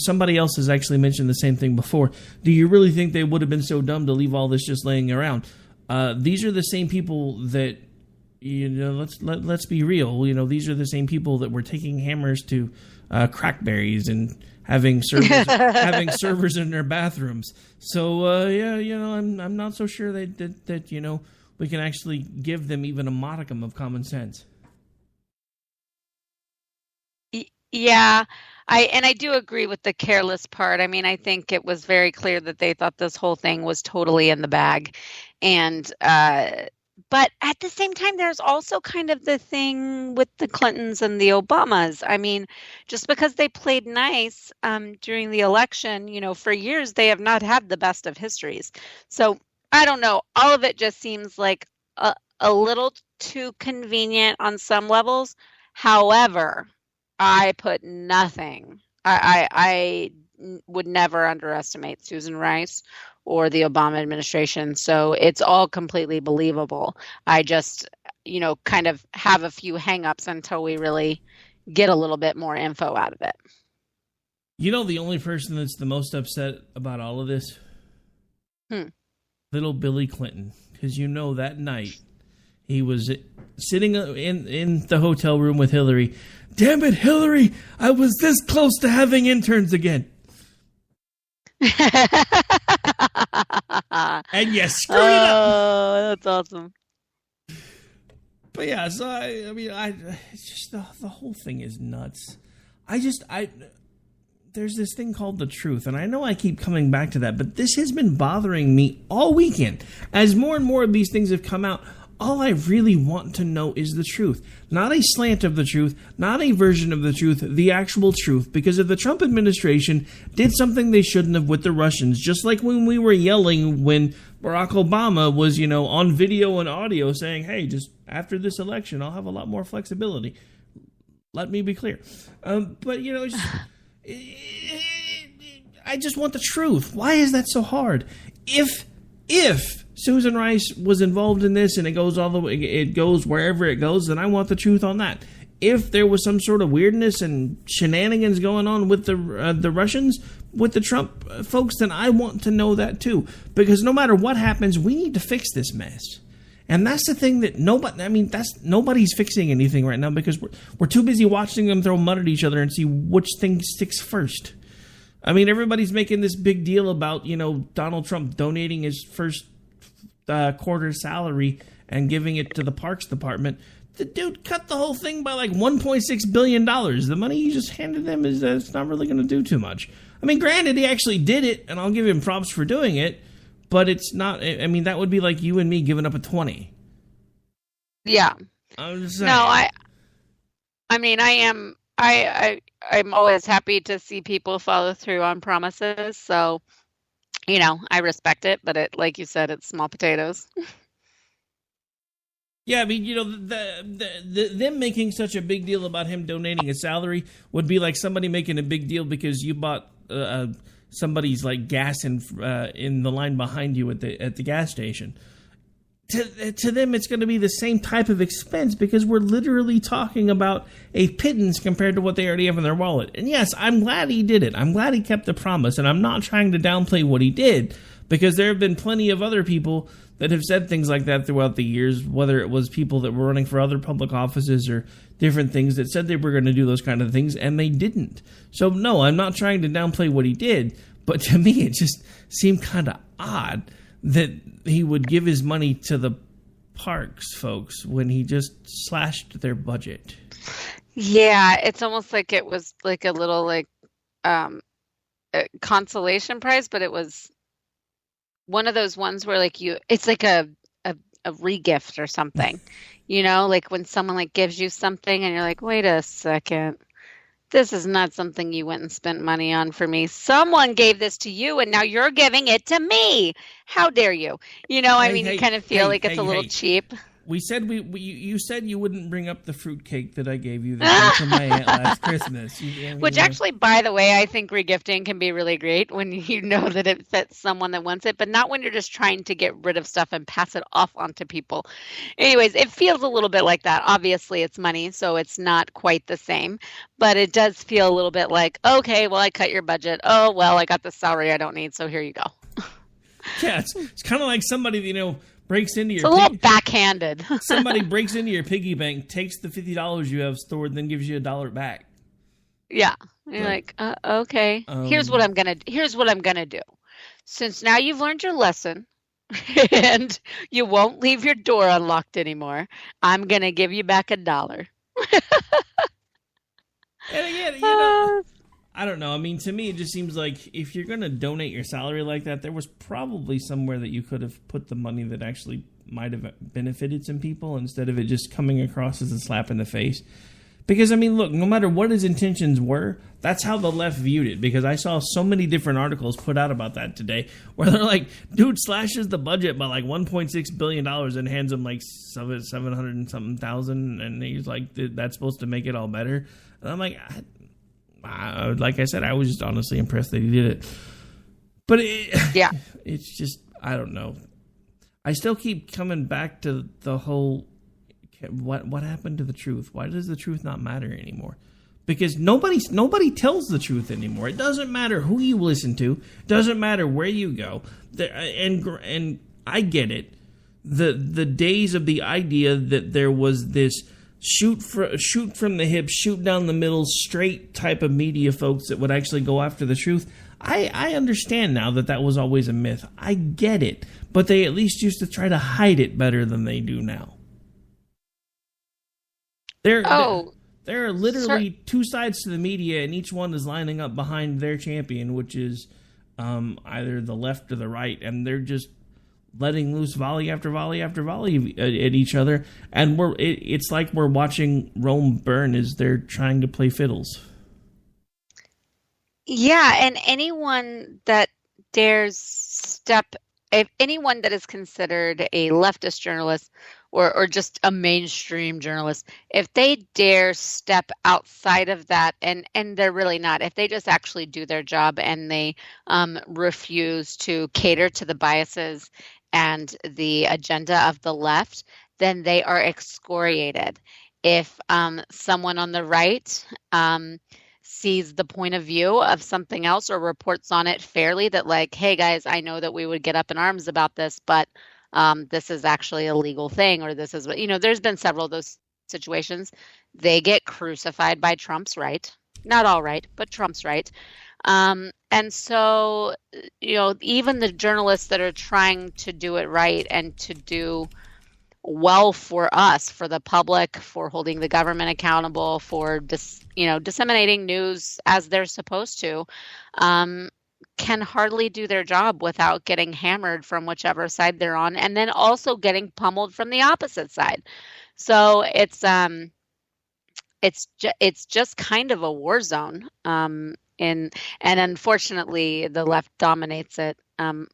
somebody else has actually mentioned the same thing before. Do you really think they would have been so dumb to leave all this just laying around? These are the same people that, let's be real. These are the same people that were taking hammers to crackberries and having servers in their bathrooms. So I'm not so sure that we can actually give them even a modicum of common sense. Yeah, I do agree with the careless part. I mean, I think it was very clear that they thought this whole thing was totally in the bag. And but at the same time, there's also kind of the thing with the Clintons and the Obamas. I mean, just because they played nice during the election, for years, they have not had the best of histories. So I don't know. All of it just seems like a little too convenient on some levels. However, I put nothing. I would never underestimate Susan Rice or the Obama administration. So it's all completely believable. I just, kind of have a few hangups until we really get a little bit more info out of it. The only person that's the most upset about all of this? Little Billy Clinton. Because that night he was sitting in the hotel room with Hillary. Damn it, Hillary! I was this close to having interns again. And you screwed it up. Oh, that's awesome. But yeah, so I mean, it's just the whole thing is nuts. There's this thing called the truth, and I know I keep coming back to that, but this has been bothering me all weekend. As more and more of these things have come out, all I really want to know is the truth. Not a slant of the truth, not a version of the truth, the actual truth. Because if the Trump administration did something they shouldn't have with the Russians, just like when we were yelling when Barack Obama was, on video and audio saying, hey, just after this election, I'll have a lot more flexibility. Let me be clear. But, I just want the truth. Why is that so hard? If Susan Rice was involved in this and it goes wherever it goes, then I want the truth on that. If there was some sort of weirdness and shenanigans going on with the Russians, with the Trump folks, then I want to know that too. Because no matter what happens, we need to fix this mess. And that's the thing that nobody's fixing anything right now because we're too busy watching them throw mud at each other and see which thing sticks first. I mean, everybody's making this big deal about, Donald Trump donating his first quarter salary and giving it to the Parks Department. The dude cut the whole thing by like $1.6 billion. The money he just handed them it's not really going to do too much. I mean, granted, he actually did it, and I'll give him props for doing it. But it's not. I mean, that would be like you and me giving up a 20. Yeah. I'm just saying. No, I mean, I'm always happy to see people follow through on promises. So, I respect it. But like you said, it's small potatoes. Yeah, I mean, them making such a big deal about him donating his salary would be like somebody making a big deal because you bought somebody's like gas in the line behind you at the gas station. To them, it's going to be the same type of expense because we're literally talking about a pittance compared to what they already have in their wallet. And yes, I'm glad he did it. I'm glad he kept the promise, and I'm not trying to downplay what he did because there have been plenty of other people that have said things like that throughout the years, whether it was people that were running for other public offices or different things that said they were going to do those kind of things, and they didn't. So, no, I'm not trying to downplay what he did, but to me it just seemed kind of odd that he would give his money to the parks folks when he just slashed their budget. Yeah, it's almost like it was like a little a consolation prize, but it was one of those ones where it's like a regift or something, like when someone gives you something and you're like, wait a second, this is not something you went and spent money on for me. Someone gave this to you and now you're giving it to me. How dare you? You kind of feel like it's a little cheap. We said you said you wouldn't bring up the fruitcake that I gave you that from my aunt last Christmas. Which actually, by the way, I think regifting can be really great when you know that it fits someone that wants it, but not when you're just trying to get rid of stuff and pass it off onto people. Anyways, it feels a little bit like that. Obviously, it's money, so it's not quite the same, but it does feel a little bit like, okay, well, I cut your budget. Oh, well, I got the salary I don't need, so here you go. Yeah, it's kind of like somebody, breaks into your... It's a little backhanded. Somebody breaks into your piggy bank, takes the $50 you have stored, then gives you $1 back. Yeah. You're like okay. Here's what I'm gonna do. Since now you've learned your lesson and you won't leave your door unlocked anymore, I'm gonna give you back $1. And again, I don't know. I mean, to me, it just seems like if you're going to donate your salary like that, there was probably somewhere that you could have put the money that actually might have benefited some people instead of it just coming across as a slap in the face. Because, I mean, look, no matter what his intentions were, that's how the left viewed it. Because I saw so many different articles put out about that today where they're like, dude slashes the budget by like $1.6 billion and hands him like 700 and something thousand. And he's like, that's supposed to make it all better. And I'm like, like I said, I was just honestly impressed that he did it. But it's just, I don't know. I still keep coming back to the whole, what happened to the truth? Why does the truth not matter anymore? Because nobody tells the truth anymore. It doesn't matter who you listen to. It doesn't matter where you go. And I get it. The days of the idea that there was this shoot from the hip, shoot down the middle, straight type of media folks that would actually go after the truth. I understand now that was always a myth. I get it. But they at least used to try to hide it better than they do now. There are literally two sides to the media, and each one is lining up behind their champion, which is either the left or the right, and they're just letting loose volley after volley after volley at each other, and it's like we're watching Rome burn as they're trying to play fiddles. Yeah, and anyone that if anyone that is considered a leftist journalist or just a mainstream journalist, if they dare step outside of that, and they're really not, if they just actually do their job and they refuse to cater to the biases and the agenda of the left, then they are excoriated. If someone on the right sees the point of view of something else or reports on it fairly, that like, hey guys, I know that we would get up in arms about this, but this is actually a legal thing, or this is what, there's been several of those situations. They get crucified by Trump's right. Not all right, but Trump's right. And so, even the journalists that are trying to do it right and to do well for us, for the public, for holding the government accountable, for disseminating news as they're supposed to, can hardly do their job without getting hammered from whichever side they're on, and then also getting pummeled from the opposite side. So it's just kind of a war zone. And unfortunately, the left dominates it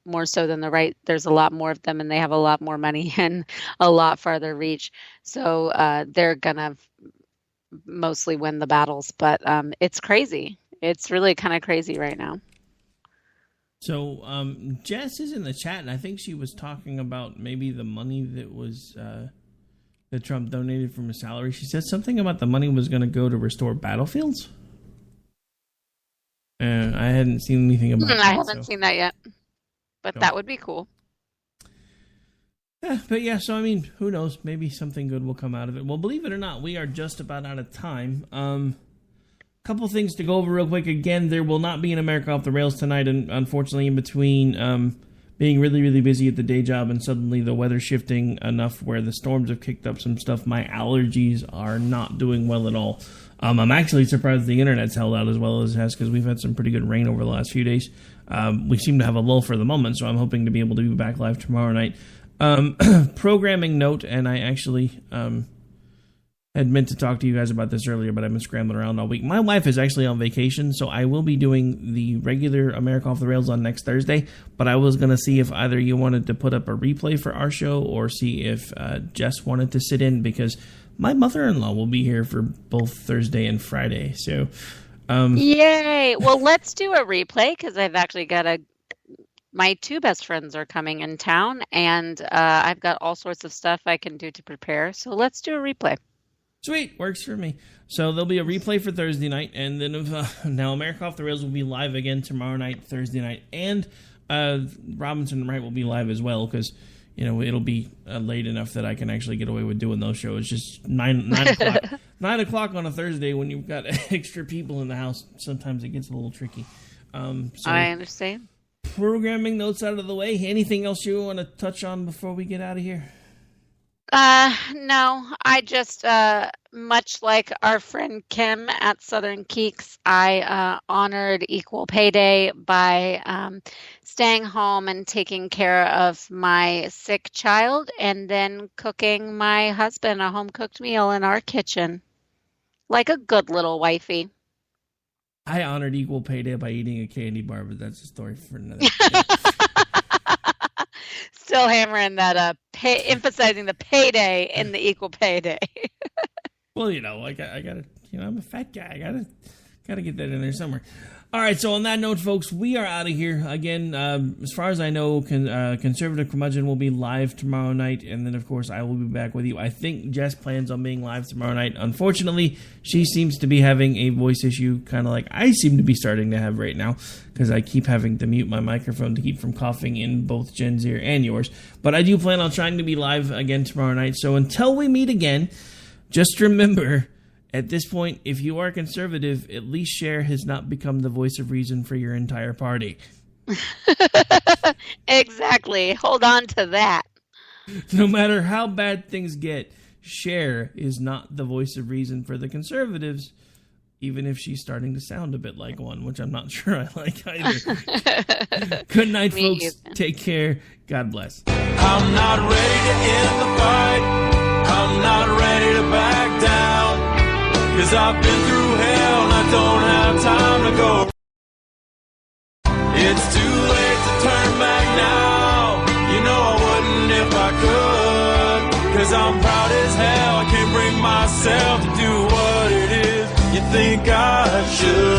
more so than the right. There's a lot more of them, and they have a lot more money and a lot farther reach. So they're gonna mostly win the battles. But it's crazy. It's really kind of crazy right now. So Jess is in the chat, and I think she was talking about maybe the money that was that Trump donated from his salary. She said something about the money was going to go to restore battlefields. I hadn't seen anything about that. I haven't seen that yet, but that would be cool. Yeah, but yeah, so I mean, who knows? Maybe something good will come out of it. Well, believe it or not, we are just about out of time. Couple things to go over real quick. Again, there will not be an America Off the Rails tonight, and unfortunately, in between being really, really busy at the day job and suddenly the weather shifting enough where the storms have kicked up some stuff, my allergies are not doing well at all. I'm actually surprised the internet's held out as well as it has, because we've had some pretty good rain over the last few days. We seem to have a lull for the moment, so I'm hoping to be able to be back live tomorrow night. Programming note, and I actually had meant to talk to you guys about this earlier, but I've been scrambling around all week. My wife is actually on vacation, so I will be doing the regular America Off the Rails on next Thursday, but I was going to see if either you wanted to put up a replay for our show or see if Jess wanted to sit in, because my mother-in-law will be here for both Thursday and Friday. So, yay! Well, let's do a replay, because I've actually got my two best friends are coming in town, and I've got all sorts of stuff I can do to prepare. So let's do a replay. Sweet, works for me. So there'll be a replay for Thursday night, and then now America Off the Rails will be live again tomorrow night, Thursday night, and Robinson Wright will be live as well, because it'll be late enough that I can actually get away with doing those shows. It's just 9 o'clock. 9 o'clock on a Thursday when you've got extra people in the house. Sometimes it gets a little tricky. So I understand. Programming notes out of the way. Anything else you want to touch on before we get out of here? No, I just, much like our friend Kim at Southern Keeks, I honored Equal Pay Day by staying home and taking care of my sick child, and then cooking my husband a home-cooked meal in our kitchen, like a good little wifey. I honored Equal Pay Day by eating a candy bar, but that's a story for another day. Still hammering that emphasizing the payday in the Equal Pay Day. Well, I gotta, I'm a fat guy. I gotta get that in there somewhere. All right, so on that note, folks, we are out of here. Again, as far as I know, Conservative Curmudgeon will be live tomorrow night, and then, of course, I will be back with you. I think Jess plans on being live tomorrow night. Unfortunately, she seems to be having a voice issue, kind of like I seem to be starting to have right now, because I keep having to mute my microphone to keep from coughing in both Jen's ear and yours. But I do plan on trying to be live again tomorrow night, so until we meet again, just remember, at this point, if you are conservative, at least Cher has not become the voice of reason for your entire party. Exactly. Hold on to that. No matter how bad things get, Cher is not the voice of reason for the conservatives, even if she's starting to sound a bit like one, which I'm not sure I like either. Good night, folks. Either. Take care. God bless. I'm not ready to end the fight. I'm not ready to back down. 'Cause I've been through hell and I don't have time to go. It's too late to turn back now. I wouldn't if I could. 'Cause I'm proud as hell. I can't bring myself to do what it is you think I should.